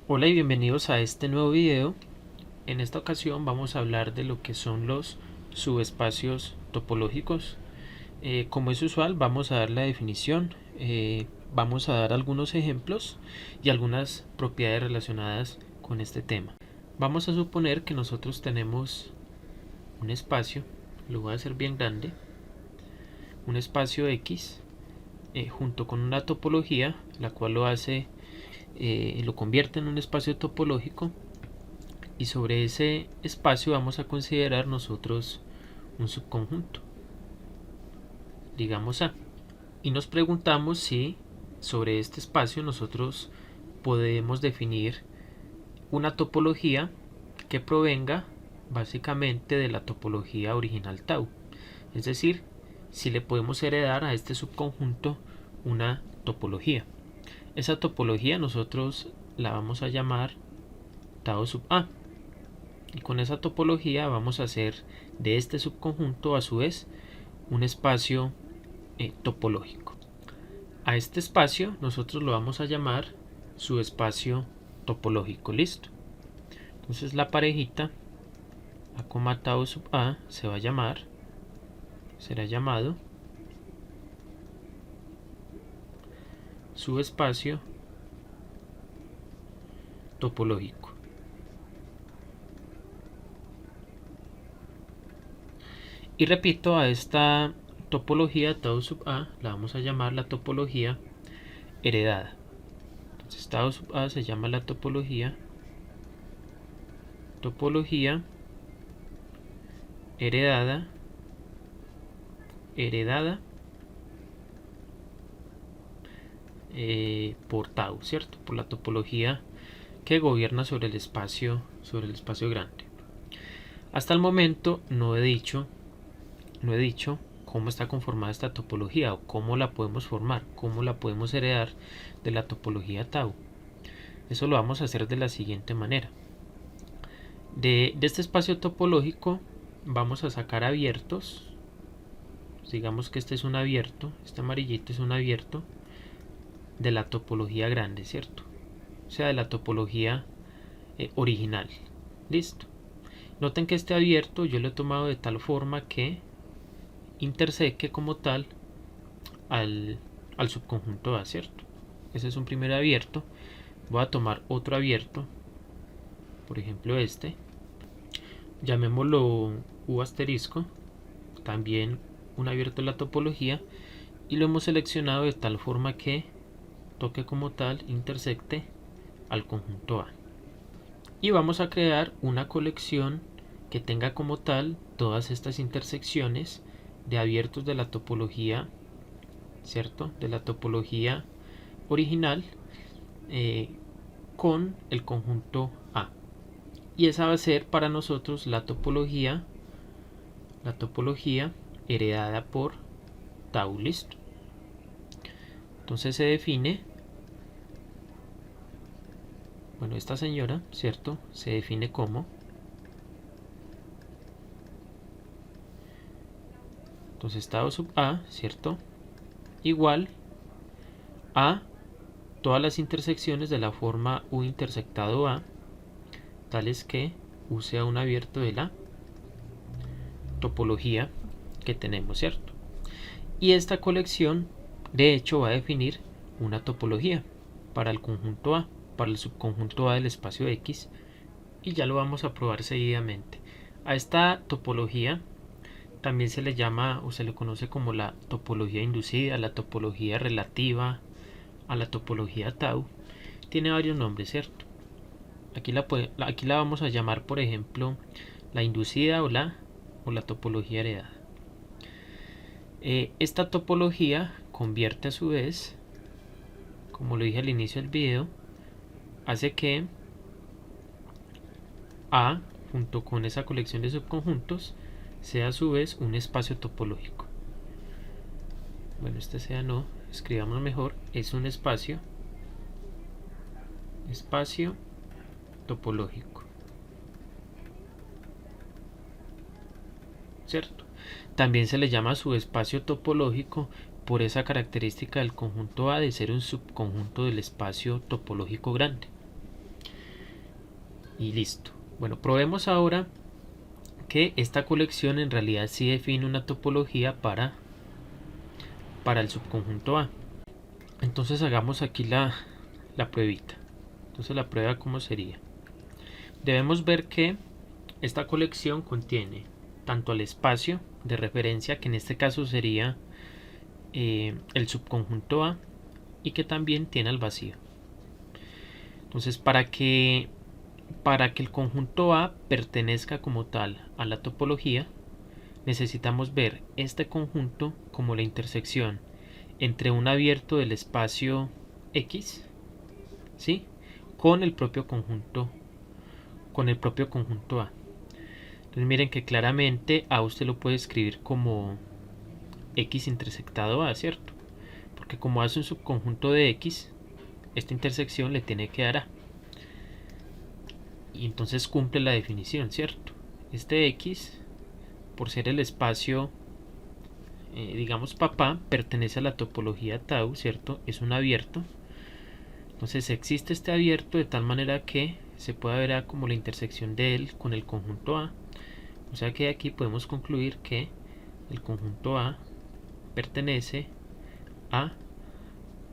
Hola y bienvenidos a este nuevo video. En esta ocasión vamos a hablar de lo que son los subespacios topológicos. Como es usual, vamos a dar la definición, vamos a dar algunos ejemplos y algunas propiedades relacionadas con este tema. Vamos a suponer que nosotros tenemos un espacio, lo voy a hacer bien grande, un espacio X junto con una topología, la cual lo convierte en un espacio topológico, y sobre ese espacio vamos a considerar nosotros un subconjunto, digamos A, y nos preguntamos si sobre este espacio nosotros podemos definir una topología que provenga básicamente de la topología original tau, es decir, si le podemos heredar a este subconjunto una topología. Esa topología nosotros la vamos a llamar tau sub A, y con esa topología vamos a hacer de este subconjunto a su vez un espacio topológico. A este espacio nosotros lo vamos a llamar subespacio topológico. Listo. Entonces la parejita A, tau sub A será llamado subespacio topológico. Y repito, a esta topología tau sub A la vamos a llamar la topología heredada. Entonces tau sub A se llama la topología heredada por tau, ¿cierto? Por la topología que gobierna sobre el espacio grande. Hasta el momento no he dicho cómo está conformada esta topología o cómo la podemos formar, cómo la podemos heredar de la topología tau. Eso lo vamos a hacer de la siguiente manera. De este espacio topológico vamos a sacar abiertos. Digamos que este es un abierto, este amarillito es un abierto de la topología grande, ¿cierto? O sea, de la topología original. Listo. Noten que este abierto yo lo he tomado de tal forma que interseque como tal al subconjunto A, ¿cierto? Ese es un primer abierto. Voy a tomar otro abierto, por ejemplo este, llamémoslo U asterisco, también un abierto de la topología, y lo hemos seleccionado de tal forma que toque como tal, intersecte al conjunto A. Y vamos a crear una colección que tenga como tal todas estas intersecciones de abiertos de la topología, ¿cierto? De la topología original con el conjunto A. Y esa va a ser para nosotros la topología heredada por tau. Listo. Entonces se define, bueno, esta señora, ¿cierto? Se define como, entonces tau sub A, ¿cierto? Igual a todas las intersecciones de la forma U intersectado A, tales que U sea un abierto de la topología que tenemos, ¿cierto? Y esta colección de hecho va a definir una topología para el conjunto A, para el subconjunto A del espacio X, y ya lo vamos a probar seguidamente. A esta topología también se le llama o se le conoce como la topología inducida, la topología relativa a la topología tau. Tiene varios nombres, ¿cierto? Aquí la vamos a llamar, por ejemplo, la inducida o la topología heredada. Esta topología convierte a su vez, como lo dije al inicio del video, hace que A junto con esa colección de subconjuntos sea a su vez un espacio topológico. Bueno, este sea no, escribamos mejor, es un espacio topológico, ¿cierto? También se le llama subespacio topológico por esa característica del conjunto A de ser un subconjunto del espacio topológico grande. y listo. Bueno, probemos ahora que esta colección en realidad sí define una topología para el subconjunto A. Entonces hagamos aquí la pruebita. Entonces la prueba, ¿cómo sería? Debemos ver que esta colección contiene tanto al espacio de referencia, que en este caso sería el subconjunto A, y que también tiene al vacío. Entonces para que el conjunto A pertenezca como tal a la topología, necesitamos ver este conjunto como la intersección entre un abierto del espacio X, ¿sí?, con el propio conjunto A. Entonces miren que claramente A usted lo puede escribir como X intersectado A, ¿cierto? Porque como A es un subconjunto de X, esta intersección le tiene que dar A. Y entonces cumple la definición, ¿cierto? Este X, por ser el espacio, digamos papá, pertenece a la topología tau, ¿cierto? Es un abierto. Entonces existe este abierto de tal manera que se puede ver A como la intersección de él con el conjunto A. O sea que aquí podemos concluir que el conjunto A pertenece a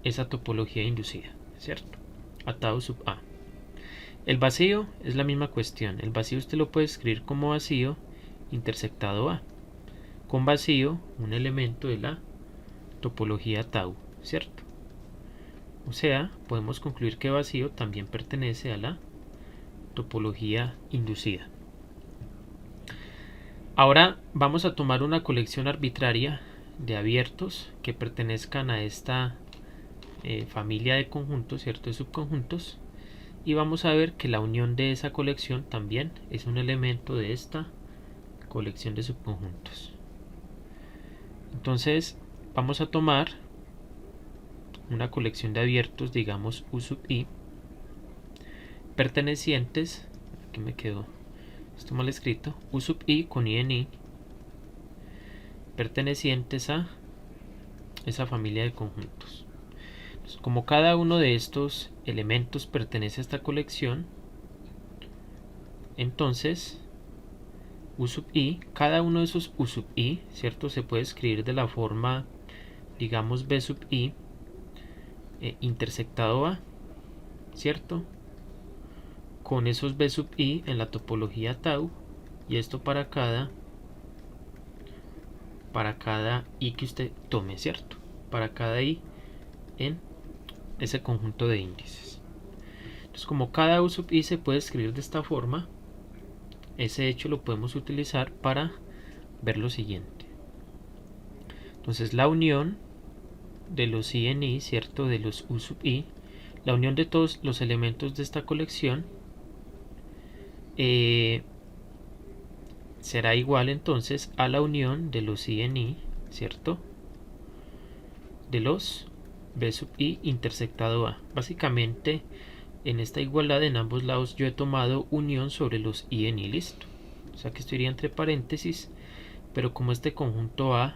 esa topología inducida, ¿cierto? A tau sub A. El vacío es la misma cuestión. El vacío usted lo puede escribir como vacío intersectado A. Con vacío, un elemento de la topología tau, ¿cierto? O sea, podemos concluir que vacío también pertenece a la topología inducida. Ahora vamos a tomar una colección arbitraria de abiertos que pertenezcan a esta familia de conjuntos, ¿cierto?, de subconjuntos, y vamos a ver que la unión de esa colección también es un elemento de esta colección de subconjuntos. Entonces vamos a tomar una colección de abiertos, digamos U sub I, pertenecientes, aquí me quedó esto mal escrito, U sub I con I en I, pertenecientes a esa familia de conjuntos. Entonces, como cada uno de estos elementos pertenece a esta colección, entonces U sub I, cada uno de esos U sub I, ¿cierto?, se puede escribir de la forma, digamos, B sub I intersectado A, ¿cierto?, con esos B sub I en la topología tau, y esto para cada I que usted tome, ¿cierto?, para cada I en ese conjunto de índices. Entonces, como cada U sub I se puede escribir de esta forma, ese hecho lo podemos utilizar para ver lo siguiente. Entonces la unión de los I en I, ¿cierto?, de los U sub I, la unión de todos los elementos de esta colección será igual entonces a la unión de los I en I, ¿cierto?, de los B sub I intersectado A. Básicamente en esta igualdad en ambos lados yo he tomado unión sobre los I en I, listo. O sea que esto iría entre paréntesis, pero como este conjunto A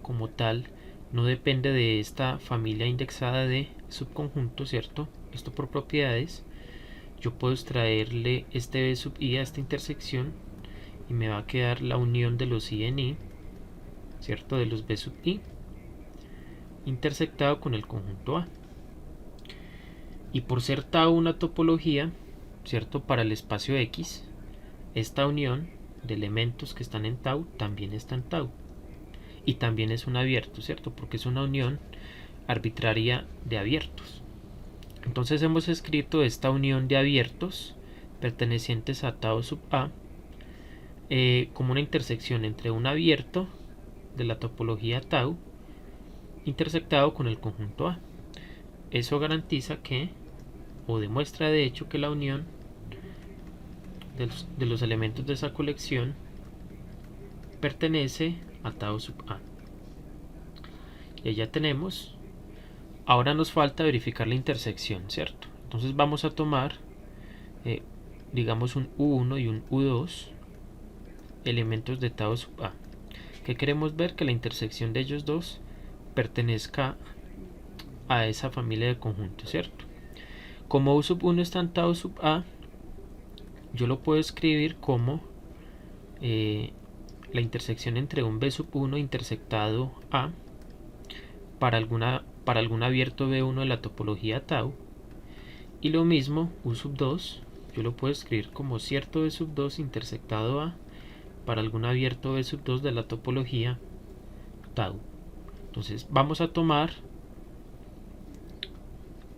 como tal no depende de esta familia indexada de subconjuntos, ¿cierto?, esto por propiedades, yo puedo extraerle este B sub I a esta intersección y me va a quedar la unión de los I en I, ¿cierto?, de los B sub I intersectado con el conjunto A. Y por ser tau una topología, ¿cierto?, para el espacio X, esta unión de elementos que están en tau también está en tau. Y también es un abierto, ¿cierto?, porque es una unión arbitraria de abiertos. Entonces hemos escrito esta unión de abiertos pertenecientes a tau sub A como una intersección entre un abierto de la topología tau intersectado con el conjunto A. Eso garantiza que, o demuestra de hecho, que la unión de los elementos de esa colección pertenece a tau sub A. Y ya tenemos. Ahora nos falta verificar la intersección, ¿cierto? Entonces vamos a tomar, digamos, un U1 y un U2, elementos de tau sub A. Que queremos ver que la intersección de ellos dos pertenezca a esa familia de conjuntos, ¿cierto? Como U sub 1 está en tau sub A, yo lo puedo escribir como la intersección entre un B sub 1 intersectado A para algún abierto B1 de la topología tau, y lo mismo U sub 2 yo lo puedo escribir como cierto B sub 2 intersectado A para algún abierto B sub 2 de la topología tau. Entonces vamos a tomar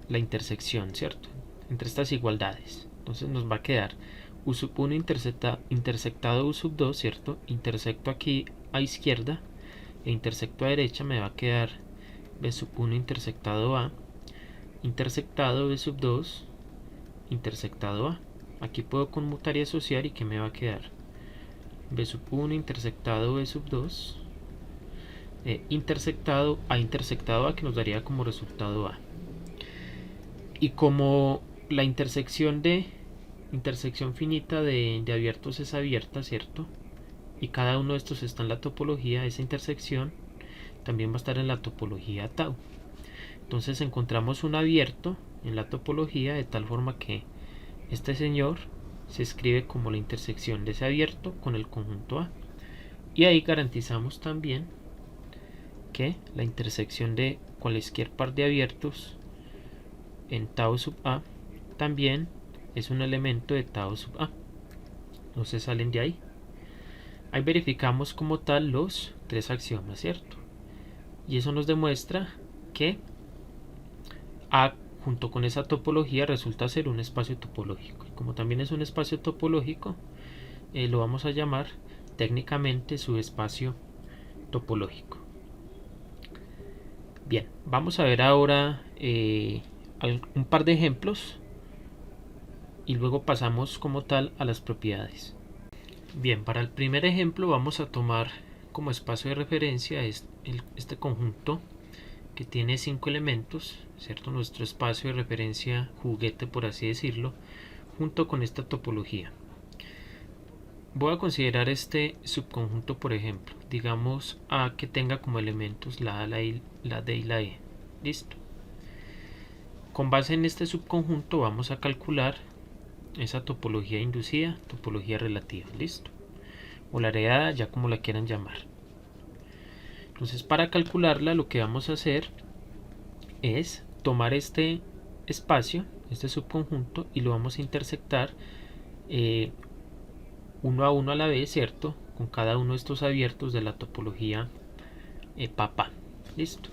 la intersección, ¿cierto?, entre estas igualdades. Entonces nos va a quedar U sub 1 intersectado U sub 2, ¿cierto? Intersecto aquí a izquierda e intersecto a derecha, me va a quedar B sub 1 intersectado A, intersectado B sub 2, intersectado A. Aquí puedo conmutar y asociar, y ¿qué me va a quedar? B sub 1 intersectado B sub 2, intersectado A, que nos daría como resultado A. Y como la intersección finita de abiertos es abierta, ¿cierto?, y cada uno de estos está en la topología, esa intersección también va a estar en la topología tau. Entonces encontramos un abierto en la topología de tal forma que este señor se escribe como la intersección de ese abierto con el conjunto A, y ahí garantizamos también que la intersección de cualquier par de abiertos en tau sub A también es un elemento de tau sub A. No se salen de ahí. Ahí verificamos como tal los tres axiomas, ¿cierto? Y eso nos demuestra que A junto con esa topología resulta ser un espacio topológico. Y como también es un espacio topológico, lo vamos a llamar técnicamente subespacio topológico. Bien, vamos a ver ahora un par de ejemplos y luego pasamos como tal a las propiedades. Bien, para el primer ejemplo vamos a tomar como espacio de referencia este conjunto que tiene 5 elementos, ¿cierto? Nuestro espacio de referencia juguete, por así decirlo, junto con esta topología. Voy a considerar este subconjunto, por ejemplo, digamos A, que tenga como elementos la A, la D y la E. Listo. Con base en este subconjunto vamos a calcular esa topología inducida, topología relativa. Listo. O la heredada, ya como la quieran llamar. Entonces, para calcularla, lo que vamos a hacer es tomar este espacio, este subconjunto, y lo vamos a intersectar uno a uno a la vez, ¿cierto?, con cada uno de estos abiertos de la topología papa. Listo.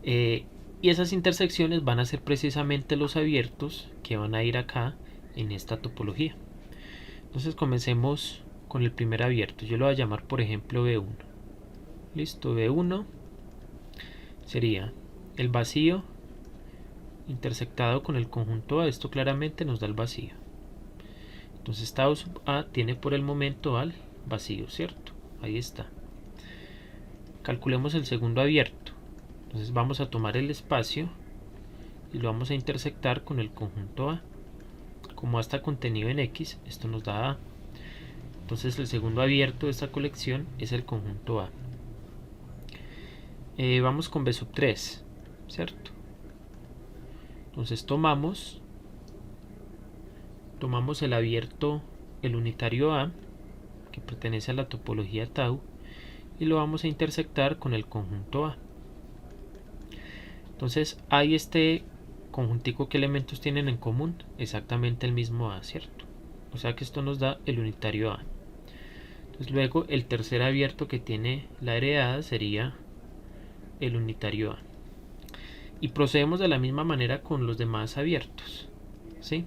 Y esas intersecciones van a ser precisamente los abiertos que van a ir acá en esta topología. Entonces comencemos con el primer abierto. Yo lo voy a llamar, por ejemplo, B1. Listo, B1 sería el vacío intersectado con el conjunto A. Esto claramente nos da el vacío. Entonces tau sub A tiene por el momento al vacío, ¿cierto? Ahí está. Calculemos el segundo abierto. Entonces vamos a tomar el espacio y lo vamos a intersectar con el conjunto A. Como A está contenido en X, esto nos da A. Entonces el segundo abierto de esta colección es el conjunto A. Vamos con B sub 3, ¿cierto? Entonces tomamos el abierto, el unitario A, que pertenece a la topología tau, y lo vamos a intersectar con el conjunto A. Entonces hay este conjuntico, que elementos tienen en común, exactamente el mismo A, ¿cierto? O sea que esto nos da el unitario A. Entonces luego el tercer abierto que tiene la heredada sería el unitario A. Y procedemos de la misma manera con los demás abiertos, ¿sí?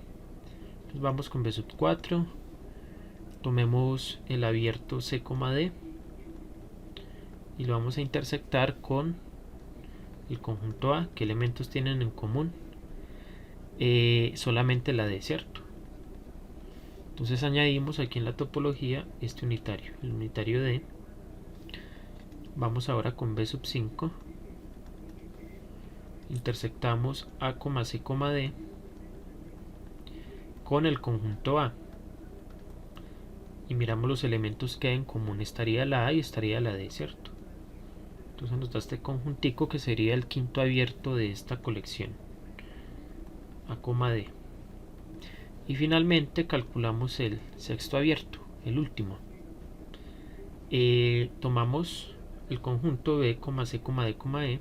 Entonces vamos con B sub 4, tomemos el abierto C, D y lo vamos a intersectar con el conjunto A. ¿Qué elementos tienen en común? Solamente la D, ¿cierto? Entonces añadimos aquí en la topología este unitario, el unitario D. Vamos ahora con B sub 5, intersectamos A, C, D con el conjunto A y miramos los elementos que hay en común. Estaría la A y estaría la D, ¿cierto? Entonces nos da este conjuntico que sería el quinto abierto de esta colección, A, D. Y finalmente calculamos el sexto abierto, el último. Tomamos el conjunto B, C, D, E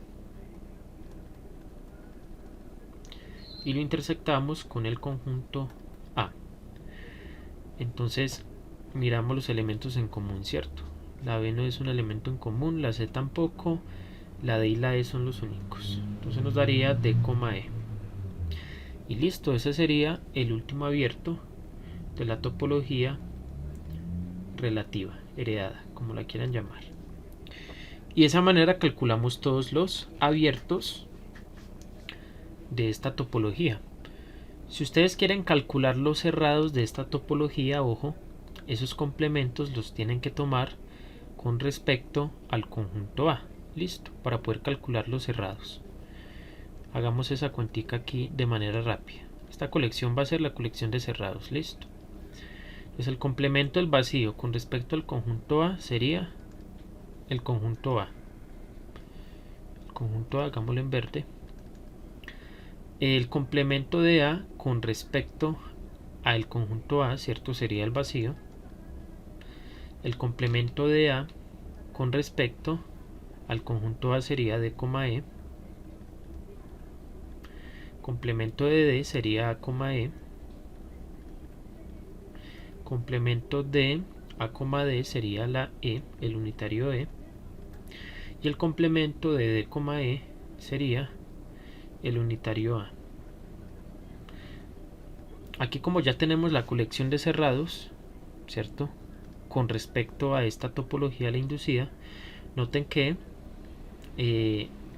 y lo intersectamos con el conjunto A. Entonces miramos los elementos en común, ¿cierto? La B no es un elemento en común, la C tampoco, la D y la E son los únicos. Entonces nos daría D, E. Y listo, ese sería el último abierto de la topología relativa, heredada, como la quieran llamar. Y de esa manera calculamos todos los abiertos de esta topología. Si ustedes quieren calcular los cerrados de esta topología, ojo, esos complementos los tienen que tomar con respecto al conjunto A. Listo, para poder calcular los cerrados. Hagamos esa cuentica aquí de manera rápida. Esta colección va a ser la colección de cerrados. Listo. Entonces el complemento del vacío con respecto al conjunto A sería el conjunto A. El conjunto A, hagámoslo en verde. El complemento de A con respecto al conjunto A, ¿cierto? Sería el vacío. El complemento de A con respecto al conjunto A sería D, E. Complemento de D sería A, E. Complemento de A, D sería la E, el unitario E. Y el complemento de D, E sería el unitario A. Aquí, como ya tenemos la colección de cerrados, ¿cierto? Con respecto a esta topología la inducida, noten que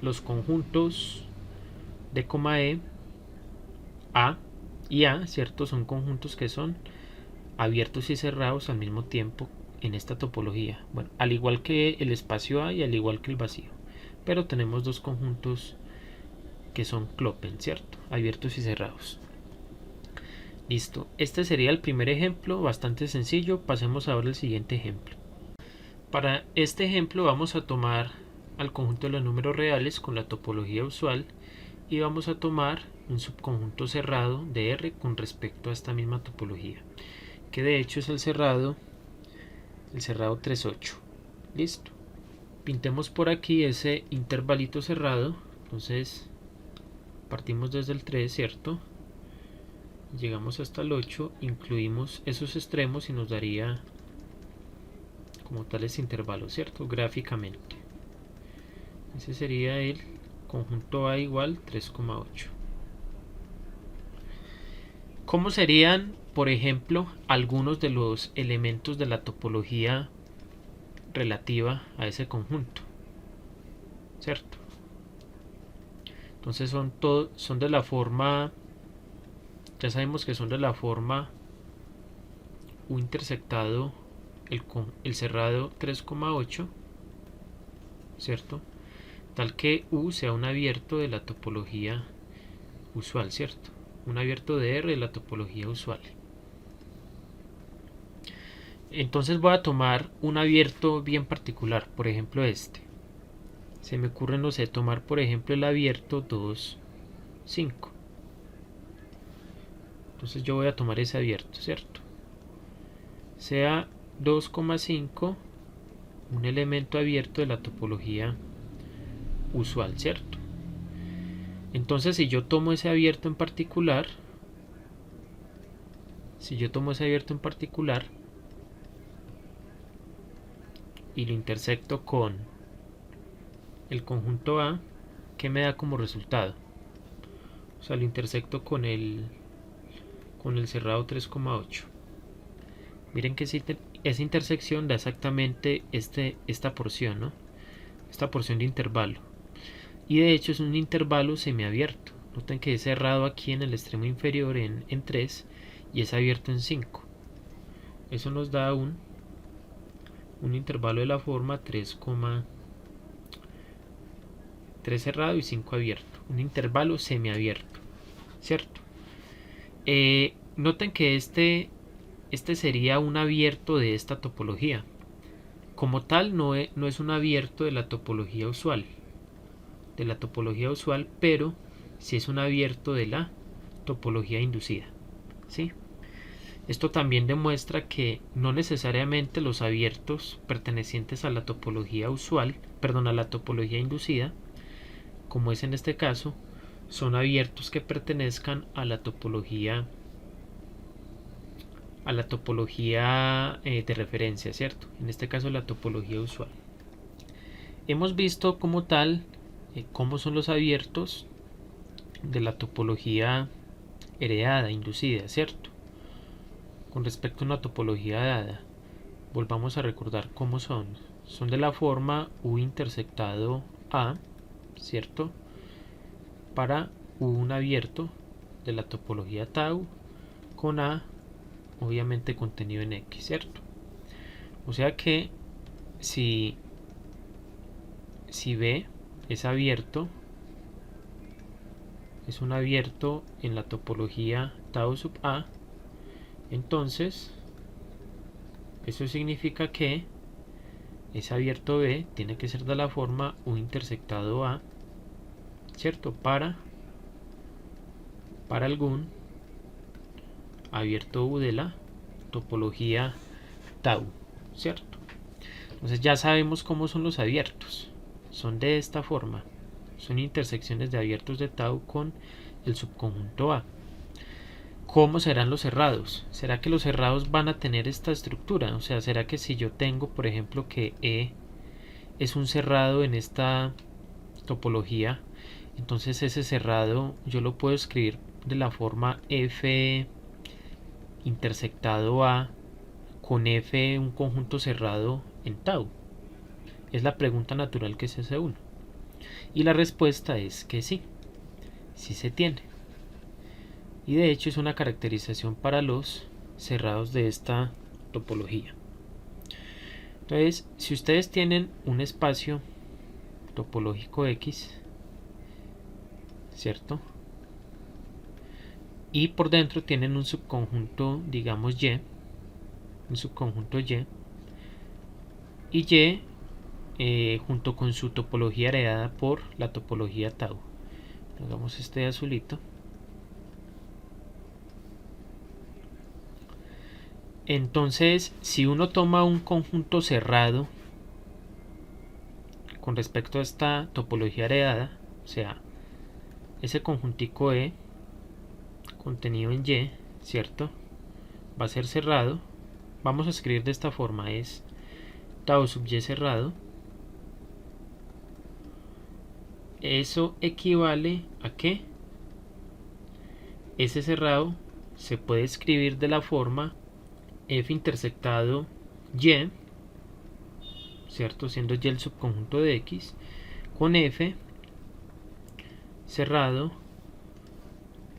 los conjuntos D, E, A y A, ¿cierto? Son conjuntos que son abiertos y cerrados al mismo tiempo en esta topología. Bueno, al igual que el espacio A y al igual que el vacío. Pero tenemos dos conjuntos que son Kloppen, ¿cierto? Abiertos y cerrados. Listo, este sería el primer ejemplo, bastante sencillo. Pasemos ahora al siguiente ejemplo. Para este ejemplo vamos a tomar al conjunto de los números reales con la topología usual y vamos a tomar un subconjunto cerrado de R con respecto a esta misma topología, que de hecho es el cerrado 3,8. Listo. Pintemos por aquí ese intervalito cerrado. Entonces partimos desde el 3, ¿cierto? Llegamos hasta el 8, incluimos esos extremos y nos daría como tal ese intervalo, ¿cierto? Gráficamente. Ese sería el conjunto A igual 3,8. ¿Cómo serían, por ejemplo, algunos de los elementos de la topología relativa a ese conjunto? ¿Cierto? Entonces son de la forma, ya sabemos que son de la forma U intersectado el cerrado 3,8, ¿cierto? Tal que U sea un abierto de la topología usual, ¿cierto? Un abierto de R de la topología usual. Entonces voy a tomar un abierto bien particular, por ejemplo este. Se me ocurre, no sé, tomar por ejemplo el abierto 2, 5. Entonces yo voy a tomar ese abierto, ¿cierto? Sea 2,5 un elemento abierto de la topología usual, ¿cierto? Entonces si yo tomo ese abierto en particular, y lo intersecto con el conjunto A, ¿qué me da como resultado? O sea, lo intersecto con el cerrado 3,8. Miren que esa intersección da exactamente esta porción, ¿no? Esta porción de intervalo. Y de hecho es un intervalo semiabierto. Noten que es cerrado aquí en el extremo inferior en 3 y es abierto en 5. Eso nos da un intervalo de la forma 3 cerrado y 5 abierto. Un intervalo semiabierto, ¿cierto? Noten que este sería un abierto de esta topología. Como tal no es un abierto de la topología usual. Pero sí es un abierto de la topología inducida, ¿sí? Esto también demuestra que no necesariamente los abiertos pertenecientes a la topología usual, perdón, a la topología inducida, como es en este caso, son abiertos que pertenezcan a la topología de referencia, ¿cierto? En este caso la topología usual. Hemos visto como tal cómo son los abiertos de la topología heredada, inducida, ¿cierto? Con respecto a una topología dada, volvamos a recordar cómo son. Son de la forma U intersectado A, ¿cierto? Para un abierto de la topología tau con A obviamente contenido en X, ¿cierto? O sea que si B es abierto, es un abierto en la topología tau sub A, entonces eso significa que ese abierto B tiene que ser de la forma U intersectado A, ¿cierto? Para algún abierto U de la topología tau, ¿cierto? Entonces ya sabemos cómo son los abiertos. Son de esta forma. Son intersecciones de abiertos de tau con el subconjunto A. ¿Cómo serán los cerrados? ¿Será que los cerrados van a tener esta estructura? O sea, ¿será que si yo tengo, por ejemplo, que E es un cerrado en esta topología, entonces ese cerrado yo lo puedo escribir de la forma F intersectado A con F un conjunto cerrado en tau? Es la pregunta natural que se hace uno. Y la respuesta es que sí, sí se tiene. Y de hecho es una caracterización para los cerrados de esta topología. Entonces, si ustedes tienen un espacio topológico X, ¿cierto? Y por dentro tienen un subconjunto, digamos Y, un subconjunto Y, y Y junto con su topología heredada por la topología tau. Hagamos este azulito. Entonces, si uno toma un conjunto cerrado con respecto a esta topología heredada, o sea, ese conjuntico E contenido en Y, ¿cierto? Va a ser cerrado. Vamos a escribir de esta forma, es tau sub Y cerrado. Eso equivale a que ese cerrado se puede escribir de la forma F intersectado Y, ¿cierto? Siendo Y el subconjunto de X, con F cerrado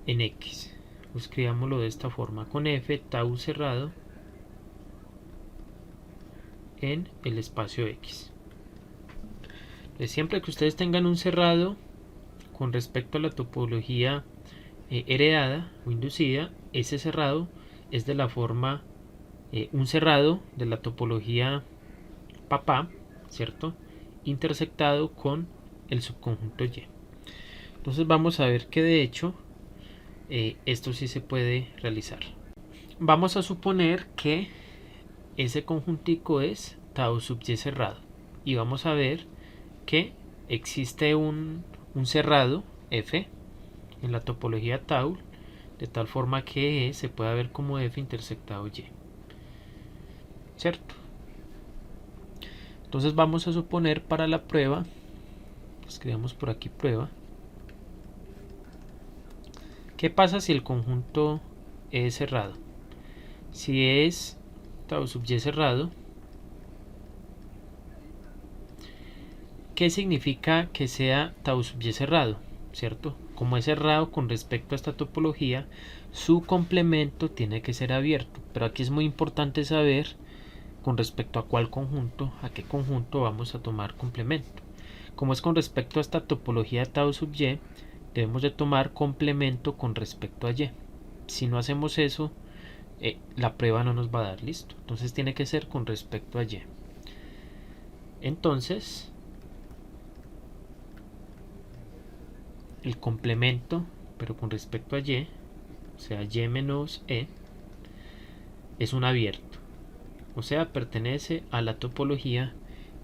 en X. Escribámoslo de esta forma, con F tau cerrado en el espacio X. Siempre que ustedes tengan un cerrado con respecto a la topología heredada o inducida, ese cerrado es de la forma un cerrado de la topología papá, ¿cierto? Intersectado con el subconjunto Y. Entonces vamos a ver que de hecho esto sí se puede realizar. Vamos a suponer que ese conjuntico es tau sub Y cerrado y vamos a ver que existe un cerrado F en la topología tau de tal forma que E se pueda ver como F intersectado Y, ¿cierto? Entonces vamos a suponer para la prueba, escribamos por aquí prueba, ¿qué pasa si el conjunto es cerrado? Si es tau sub Y cerrado, ¿qué significa que sea tau sub Y cerrado? ¿Cierto? Como es cerrado con respecto a esta topología, su complemento tiene que ser abierto. Pero aquí es muy importante saber con respecto a cuál conjunto, a qué conjunto vamos a tomar complemento. Como es con respecto a esta topología tau sub Y, debemos de tomar complemento con respecto a Y. Si no hacemos eso, la prueba no nos va a dar, listo. Entonces tiene que ser con respecto a Y. Entonces, el complemento, pero con respecto a Y, o sea, Y menos E, es un abierto, o sea, pertenece a la topología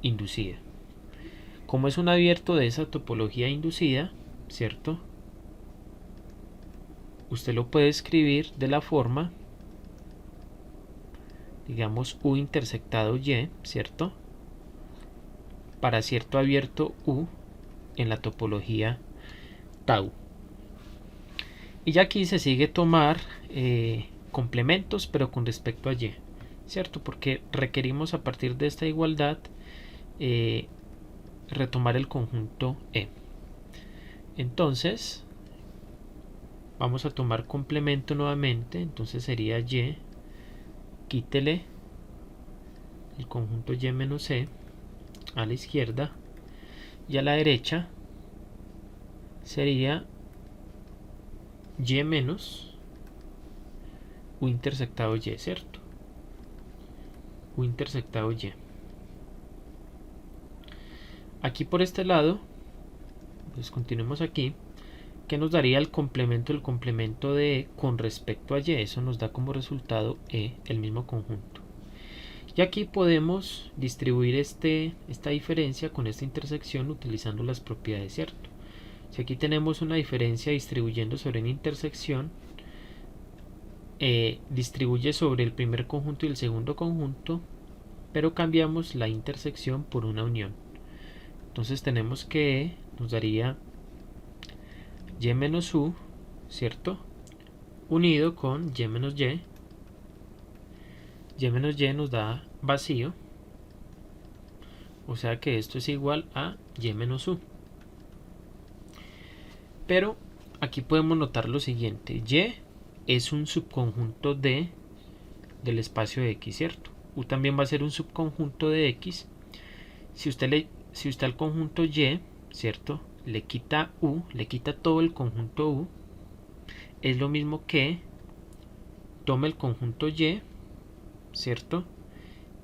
inducida. Como es un abierto de esa topología inducida, ¿cierto? Usted lo puede escribir de la forma, digamos, U intersectado Y, ¿cierto? Para cierto abierto U en la topología tau. Y ya aquí se sigue tomar complementos, pero con respecto a Y, ¿cierto? Porque requerimos a partir de esta igualdad retomar el conjunto E. Entonces, vamos a tomar complemento nuevamente. Entonces sería Y, quítele el conjunto Y menos E a la izquierda, y a la derecha sería Y menos U intersectado Y, ¿cierto? U intersectado Y. Aquí por este lado, pues continuemos aquí, que nos daría el complemento de E con respecto a Y. Eso nos da como resultado E, el mismo conjunto. Y aquí podemos distribuir esta diferencia con esta intersección utilizando las propiedades, ¿cierto? Si aquí tenemos una diferencia distribuyendo sobre una intersección, distribuye sobre el primer conjunto y el segundo conjunto, pero cambiamos la intersección por una unión. Entonces tenemos que E nos daría Y menos U, ¿cierto? Unido con Y menos Y. Y menos Y nos da vacío, o sea que esto es igual a Y menos U. Pero aquí podemos notar lo siguiente: Y es un subconjunto del espacio de X, ¿cierto? U también va a ser un subconjunto de X. Si usted al conjunto Y, ¿cierto?, le quita U, le quita todo el conjunto U, es lo mismo que toma el conjunto Y, ¿cierto?,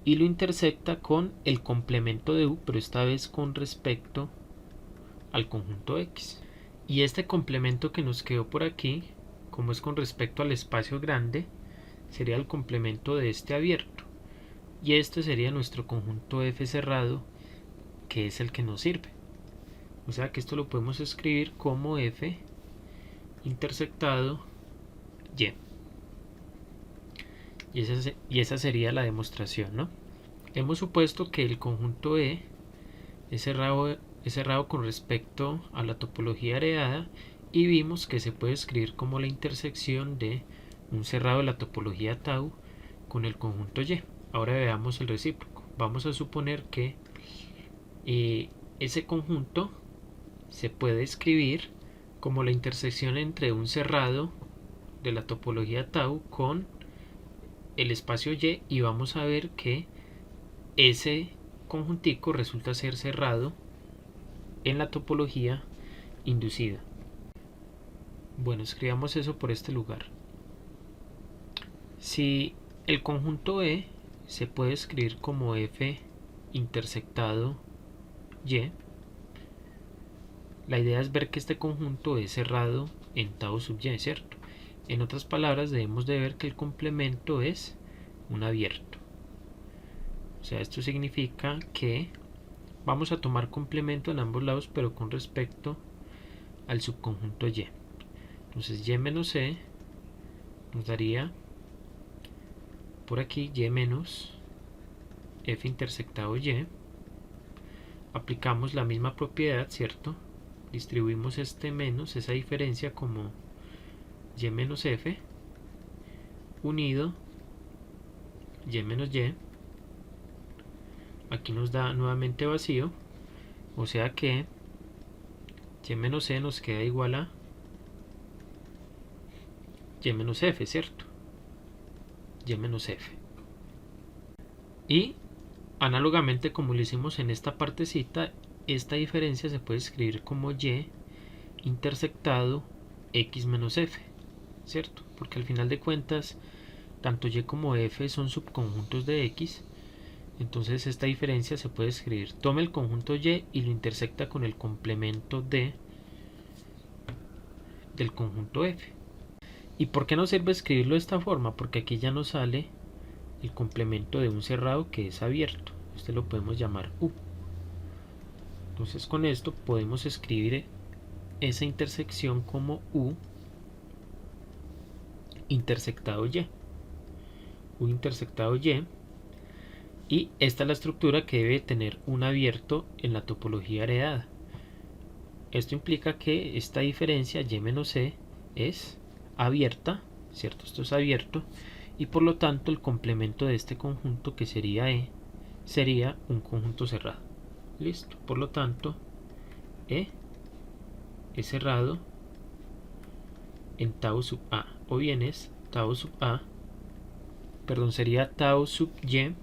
y lo intersecta con el complemento de U, pero esta vez con respecto al conjunto X. Y este complemento que nos quedó por aquí, como es con respecto al espacio grande, sería el complemento de este abierto. Y este sería nuestro conjunto F cerrado, que es el que nos sirve. O sea que esto lo podemos escribir como F intersectado Y. Y esa sería la demostración, ¿no? Hemos supuesto que el conjunto E es cerrado con respecto a la topología heredada, y vimos que se puede escribir como la intersección de un cerrado de la topología tau con el conjunto Y. Ahora veamos el recíproco. Vamos a suponer que ese conjunto se puede escribir como la intersección entre un cerrado de la topología tau con el espacio Y, y vamos a ver que ese conjuntico resulta ser cerrado en la topología inducida. Bueno, escribamos eso por este lugar. Si el conjunto E se puede escribir como F intersectado Y, la idea es ver que este conjunto es cerrado en tau sub Y, ¿cierto? En otras palabras, debemos de ver que el complemento es un abierto. O sea, esto significa que vamos a tomar complemento en ambos lados, pero con respecto al subconjunto Y. Entonces Y menos E nos daría por aquí Y menos F intersectado Y. Aplicamos la misma propiedad, ¿cierto? Distribuimos este menos, esa diferencia, como Y menos F unido Y menos Y. Aquí nos da nuevamente vacío, o sea que Y menos E nos queda igual a Y menos F, ¿cierto? Y menos F. Y análogamente, como lo hicimos en esta partecita, esta diferencia se puede escribir como Y intersectado X menos F, ¿cierto? Porque al final de cuentas, tanto Y como F son subconjuntos de X. Entonces esta diferencia se puede escribir: toma el conjunto Y y lo intersecta con el complemento del conjunto F. ¿Y por qué nos sirve escribirlo de esta forma? Porque aquí ya nos sale el complemento de un cerrado que es abierto. Este lo podemos llamar U. Entonces con esto podemos escribir esa intersección como U intersectado Y. U intersectado Y. Y esta es la estructura que debe tener un abierto en la topología heredada. Esto implica que esta diferencia Y menos C es abierta, ¿cierto? Esto es abierto, y por lo tanto el complemento de este conjunto, que sería E, sería un conjunto cerrado. Listo. Por lo tanto, E es cerrado en tau sub A, o bien es tau sub A, perdón, sería tau sub Y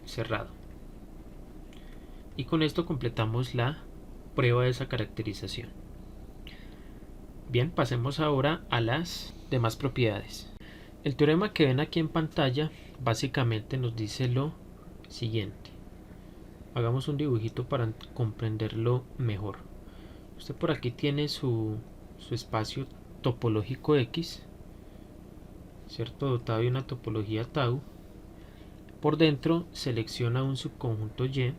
cerrado. Y con esto completamos la prueba de esa caracterización. Bien, pasemos ahora a las demás propiedades. El teorema que ven aquí en pantalla básicamente nos dice lo siguiente. Hagamos un dibujito para comprenderlo mejor. Usted por aquí tiene su espacio topológico X, ¿cierto? Dotado de una topología tau. Por dentro selecciona un subconjunto Y,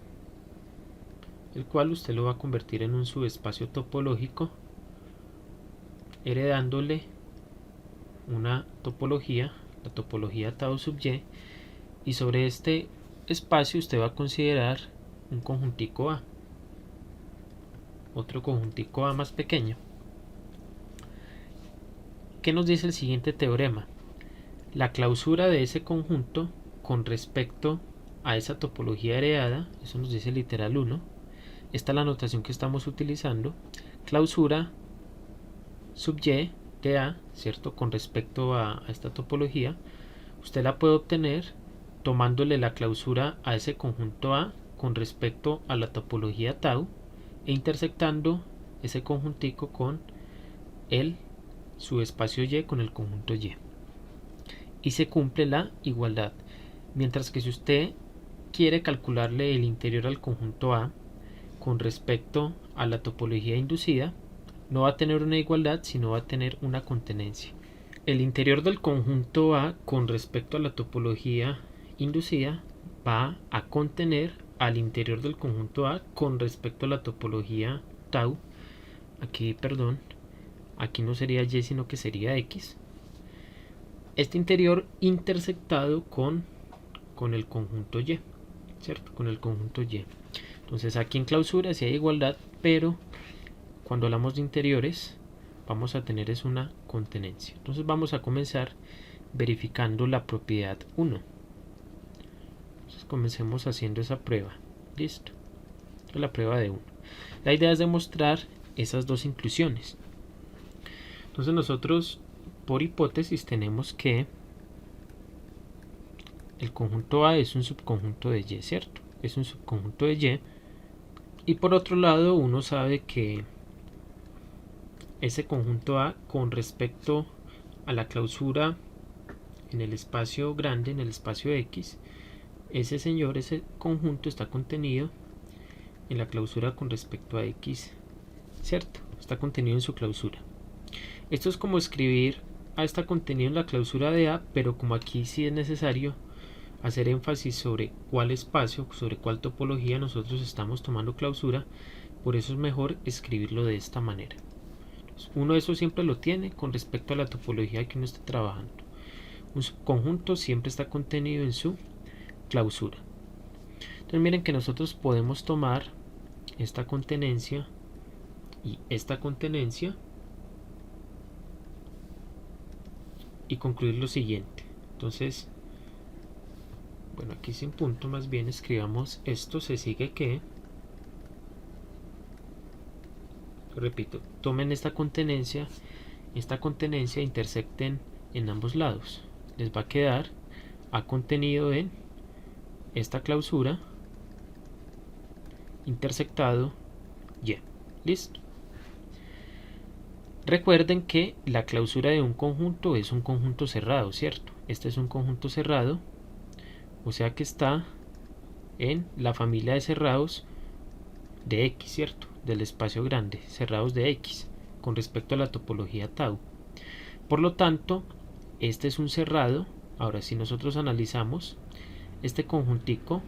el cual usted lo va a convertir en un subespacio topológico, heredándole una topología, la topología tau sub Y, y sobre este espacio usted va a considerar un conjuntico A, otro conjuntico A más pequeño. ¿Qué nos dice el siguiente teorema? La clausura de ese conjunto con respecto a esa topología heredada, eso nos dice el literal 1, esta es la notación que estamos utilizando, clausura sub Y de A, ¿cierto? Con respecto a esta topología, usted la puede obtener tomándole la clausura a ese conjunto A con respecto a la topología tau e intersectando ese conjuntico con el subespacio Y con el conjunto Y. Y se cumple la igualdad. Mientras que si usted quiere calcularle el interior al conjunto A con respecto a la topología inducida, no va a tener una igualdad, sino va a tener una contenencia. El interior del conjunto A con respecto a la topología inducida va a contener al interior del conjunto A con respecto a la topología tau. Aquí, perdón, aquí no sería Y, sino que sería X. Este interior intersectado con el conjunto Y, ¿cierto? Con el conjunto Y. Entonces aquí en clausura sí hay igualdad, pero cuando hablamos de interiores vamos a tener es una contenencia. Entonces vamos a comenzar verificando la propiedad 1. Entonces comencemos haciendo esa prueba. Listo. La prueba de 1. La idea es demostrar esas dos inclusiones. Entonces nosotros por hipótesis tenemos que el conjunto A es un subconjunto de Y, ¿cierto? Es un subconjunto de Y. Y por otro lado uno sabe que ese conjunto A con respecto a la clausura en el espacio grande, en el espacio X, ese conjunto está contenido en la clausura con respecto a X, ¿cierto? Está contenido en su clausura. Esto es como escribir A está contenido en la clausura de A, pero como aquí sí es necesario hacer énfasis sobre cuál espacio, sobre cuál topología nosotros estamos tomando clausura, por eso es mejor escribirlo de esta manera. Uno de esos siempre lo tiene con respecto a la topología que uno está trabajando. Un subconjunto siempre está contenido en su clausura. Entonces miren que nosotros podemos tomar esta contenencia y esta contenencia y concluir lo siguiente. Entonces, bueno, aquí sin punto, más bien escribamos esto, se sigue que, repito, tomen esta contenencia intersecten en ambos lados. Les va a quedar A contenido en esta clausura intersectado Y. Listo. Recuerden que la clausura de un conjunto es un conjunto cerrado, ¿cierto? Este es un conjunto cerrado, o sea que está en la familia de cerrados de X, ¿cierto? Del espacio grande, cerrados de X, con respecto a la topología tau. Por lo tanto, este es un cerrado. Ahora, si nosotros analizamos este conjuntico,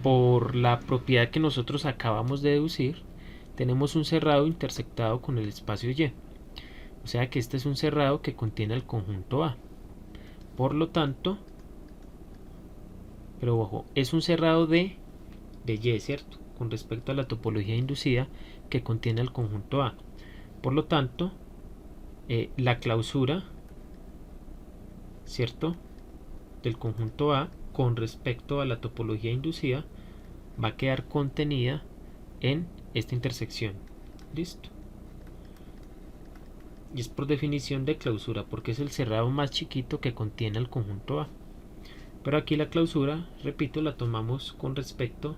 por la propiedad que nosotros acabamos de deducir, tenemos un cerrado intersectado con el espacio Y. O sea que este es un cerrado que contiene el conjunto A. Por lo tanto, pero ojo, es un cerrado de Y, ¿cierto? Con respecto a la topología inducida que contiene el conjunto A. Por lo tanto, la clausura, ¿cierto?, del conjunto A con respecto a la topología inducida va a quedar contenida en esta intersección. ¿Listo? Y es por definición de clausura, porque es el cerrado más chiquito que contiene el conjunto A. Pero aquí la clausura, repito, la tomamos con respecto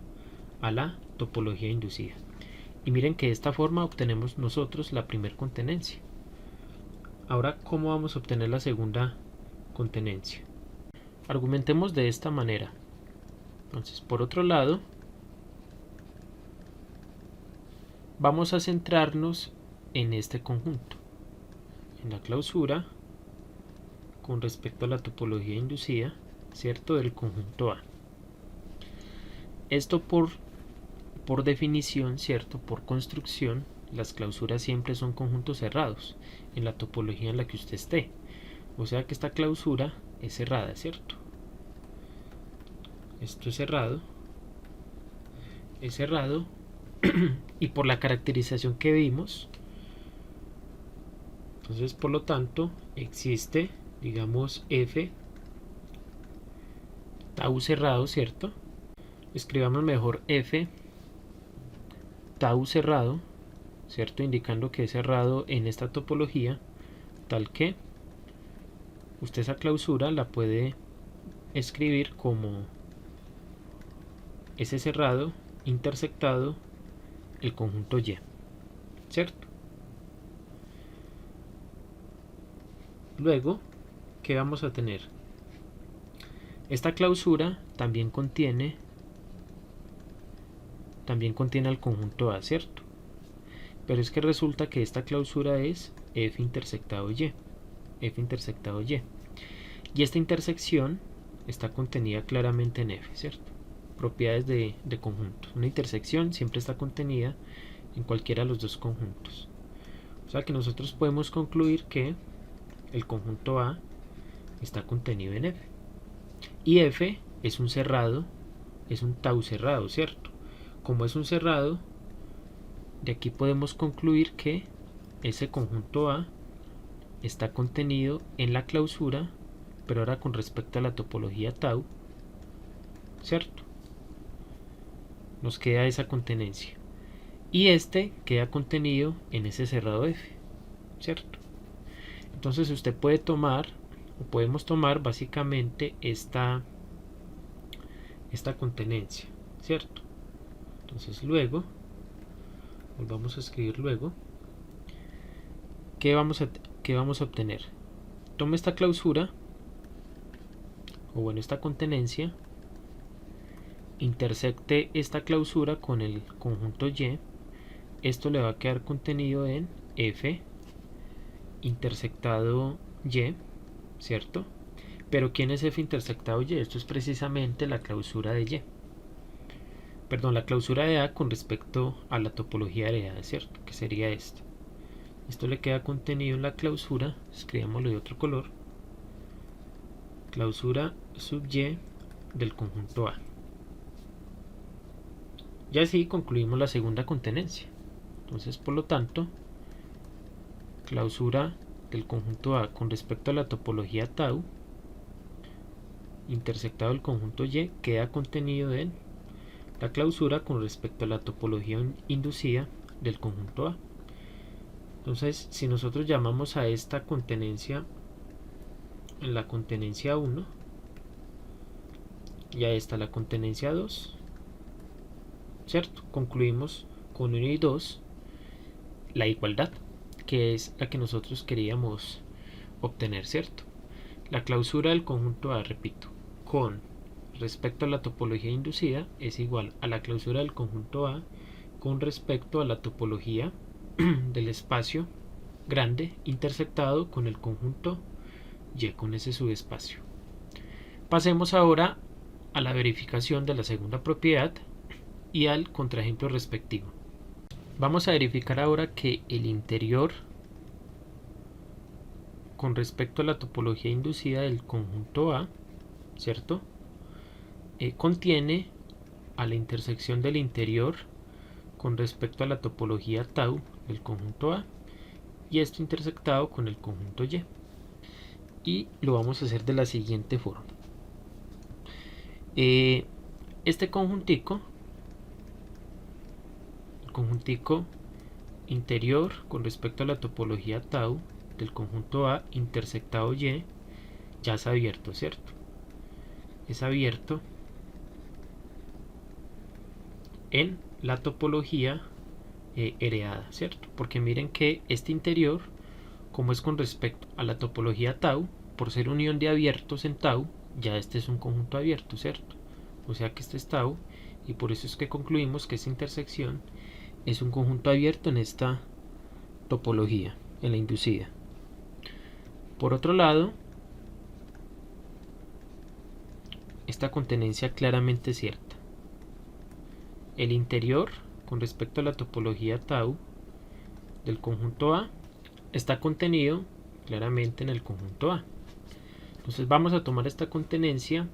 a la topología inducida. Y miren que de esta forma obtenemos nosotros la primera contenencia. Ahora, ¿cómo vamos a obtener la segunda contenencia? Argumentemos de esta manera. Entonces, por otro lado, vamos a centrarnos en este conjunto, en la clausura con respecto a la topología inducida, ¿cierto?, del conjunto A. Esto por definición, ¿cierto?, por construcción, las clausuras siempre son conjuntos cerrados en la topología en la que usted esté. O sea que esta clausura es cerrada, ¿cierto? Esto es cerrado y por la caracterización que vimos, entonces por lo tanto existe, digamos, F tau cerrado, ¿cierto? Escribamos mejor F tau cerrado, ¿cierto?, indicando que es cerrado en esta topología, tal que usted esa clausura la puede escribir como ese cerrado intersectado el conjunto Y, ¿cierto? Luego, ¿qué vamos a tener? Esta clausura también contiene el conjunto A, ¿cierto? Pero es que resulta que esta clausura es F intersectado Y. F intersectado Y. Y esta intersección está contenida claramente en F, ¿cierto? Propiedades de conjuntos. Una intersección siempre está contenida en cualquiera de los dos conjuntos. O sea que nosotros podemos concluir que el conjunto A está contenido en F. Y F es un cerrado, es un tau cerrado, ¿cierto? Como es un cerrado, de aquí podemos concluir que ese conjunto A está contenido en la clausura, pero ahora con respecto a la topología tau, ¿cierto? Nos queda esa contenencia. Y este queda contenido en ese cerrado F, ¿cierto? Entonces usted puede tomar, o podemos tomar básicamente esta contenencia, ¿cierto? Entonces luego, volvamos a escribir luego, ¿qué vamos a obtener? Tome esta clausura, o bueno, esta contenencia, intersecte esta clausura con el conjunto Y, esto le va a quedar contenido en F intersectado Y, ¿cierto? Pero ¿quién es F intersectado Y? Esto es precisamente la clausura de Y. Perdón, la clausura de A con respecto a la topología de A, ¿cierto? Que sería esta. Esto le queda contenido en la clausura, escribámoslo de otro color, clausura sub Y del conjunto A. Y así concluimos la segunda contenencia. Entonces, por lo tanto, clausura del conjunto A con respecto a la topología tau intersectado el conjunto Y queda contenido en la clausura con respecto a la topología inducida del conjunto A. Entonces, si nosotros llamamos a esta contenencia la contenencia 1 y a esta la contenencia 2, ¿cierto? Concluimos con 1 y 2 la igualdad, que es la que nosotros queríamos obtener, ¿cierto? La clausura del conjunto A, repito, con respecto a la topología inducida es igual a la clausura del conjunto A con respecto a la topología del espacio grande intersectado con el conjunto Y con ese subespacio. Pasemos ahora a la verificación de la segunda propiedad y al contraejemplo respectivo. Vamos a verificar ahora que el interior con respecto a la topología inducida del conjunto A, ¿cierto? Contiene a la intersección del interior con respecto a la topología tau del conjunto A y esto intersectado con el conjunto Y. Y lo vamos a hacer de la siguiente forma. Este conjuntico, el conjuntico interior con respecto a la topología tau del conjunto A intersectado Y, ya es abierto, ¿cierto? Es abierto en la topología heredada, ¿cierto? Porque miren que este interior, como es con respecto a la topología tau, por ser unión de abiertos en tau, ya este es un conjunto abierto, ¿cierto? O sea que este es tau, y por eso es que concluimos que esta intersección es un conjunto abierto en esta topología, en la inducida. Por otro lado, esta contenencia claramente es cierta. El interior, con respecto a la topología tau del conjunto A, está contenido claramente en el conjunto A. Entonces vamos a tomar esta contenencia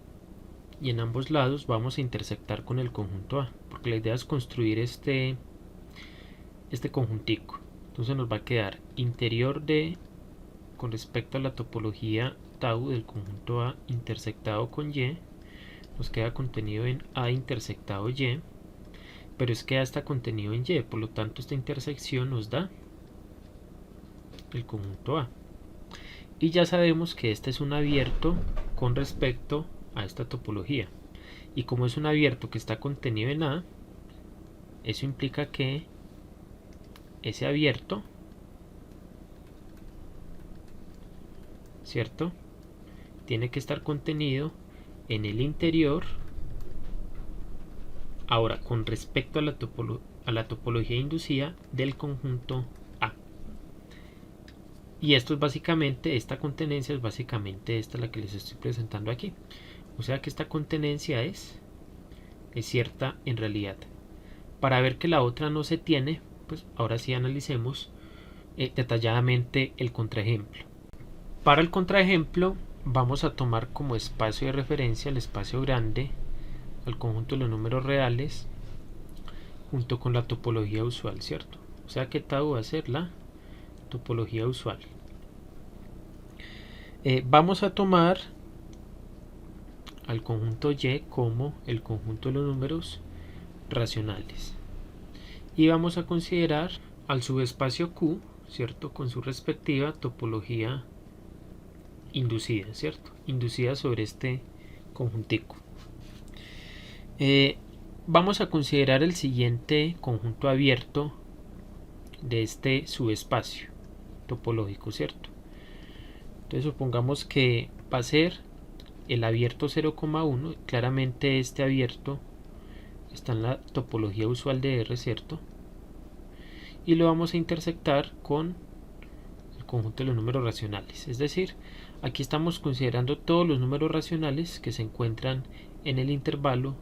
y en ambos lados vamos a intersectar con el conjunto A, porque la idea es construir este conjuntico. Entonces nos va a quedar interior de, con respecto a la topología tau del conjunto A intersectado con Y, nos queda contenido en A intersectado Y, pero es que A está contenido en Y, por lo tanto esta intersección nos da el conjunto A. Y ya sabemos que este es un abierto con respecto a esta topología. Y como es un abierto que está contenido en A, eso implica que ese abierto, ¿cierto?, tiene que estar contenido en el interior. Ahora, con respecto a la topología inducida del conjunto A. Y esto es básicamente, esta contenencia es básicamente esta la que les estoy presentando aquí. O sea que esta contenencia es cierta en realidad. Para ver que la otra no se tiene, pues ahora sí analicemos detalladamente el contraejemplo. Para el contraejemplo vamos a tomar como espacio de referencia el espacio grande al conjunto de los números reales junto con la topología usual, ¿cierto? O sea que tau va a ser la topología usual. Vamos a tomar al conjunto Y como el conjunto de los números racionales y vamos a considerar al subespacio Q, ¿cierto?, con su respectiva topología inducida, ¿cierto?, inducida sobre este conjuntico. Vamos a considerar el siguiente conjunto abierto de este subespacio topológico, ¿cierto? Entonces supongamos que va a ser el abierto 0,1. Claramente este abierto está en la topología usual de R, ¿cierto? Y lo vamos a intersectar con el conjunto de los números racionales. Es decir, aquí estamos considerando todos los números racionales que se encuentran en el intervalo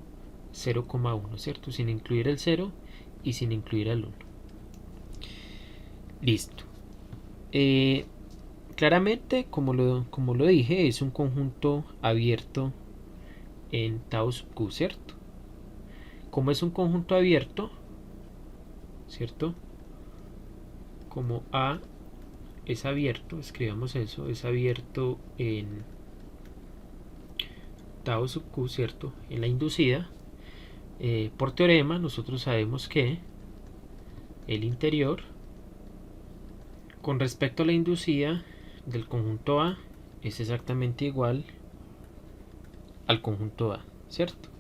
0,1, ¿cierto? Sin incluir el 0 y sin incluir el 1. Listo. Claramente, como lo dije, es un conjunto abierto en tau sub q, ¿cierto? Como es un conjunto abierto, ¿cierto? Como A es abierto, escribamos eso, es abierto en tau sub q, ¿cierto?, en la inducida. Por teorema nosotros sabemos que el interior con respecto a la inducida del conjunto A es exactamente igual al conjunto A, ¿cierto?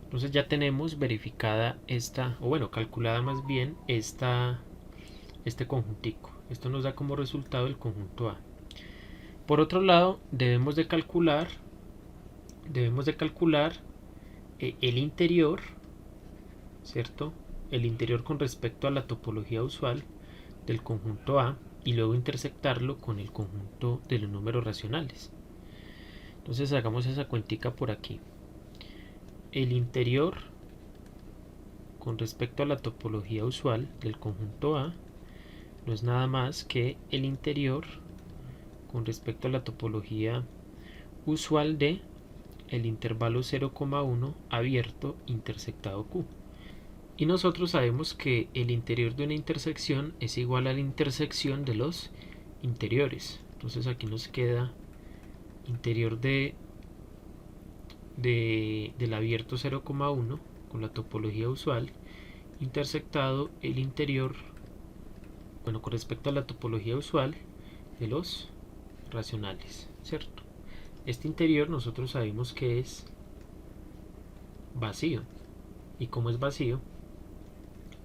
Entonces ya tenemos verificada esta, o bueno, calculada más bien este conjuntico. Esto nos da como resultado el conjunto A. Por otro lado, debemos de calcular el interior, ¿cierto? El interior con respecto a la topología usual del conjunto A y luego intersectarlo con el conjunto de los números racionales. Entonces hagamos esa cuentica por aquí. El interior con respecto a la topología usual del conjunto A no es nada más que el interior con respecto a la topología usual de el intervalo 0,1 abierto intersectado Q. Y nosotros sabemos que el interior de una intersección es igual a la intersección de los interiores. Entonces aquí nos queda interior del abierto 0,1 con la topología usual intersectado el interior, bueno, con respecto a la topología usual de los racionales, ¿cierto? Este interior nosotros sabemos que es vacío, y como es vacío,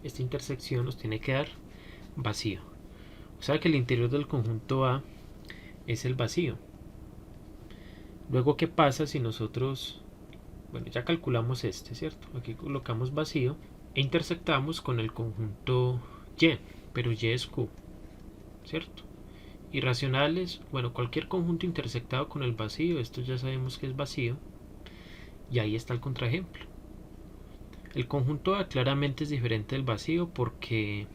esta intersección nos tiene que dar vacío. O sea que el interior del conjunto A es el vacío. Luego, ¿qué pasa si nosotros, bueno, ya calculamos este, ¿cierto? Aquí colocamos vacío e intersectamos con el conjunto Y, pero Y es Q, ¿cierto? Y racionales, bueno, cualquier conjunto intersectado con el vacío, esto ya sabemos que es vacío, y ahí está el contraejemplo. El conjunto A claramente es diferente del vacío porque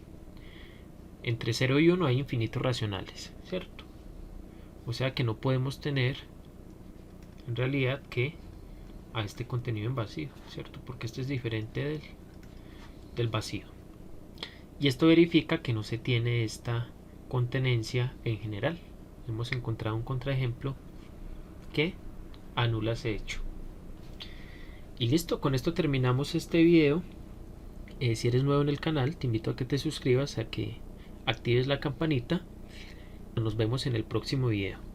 entre 0 y 1 hay infinitos racionales, ¿cierto? O sea que no podemos tener en realidad que a este contenido en vacío, ¿cierto? Porque este es diferente del vacío. Y esto verifica que no se tiene esta contenencia en general. Hemos encontrado un contraejemplo que anula ese hecho. Y listo, con esto terminamos este video. Si eres nuevo en el canal, te invito a que te suscribas, a que actives la campanita. Nos vemos en el próximo video.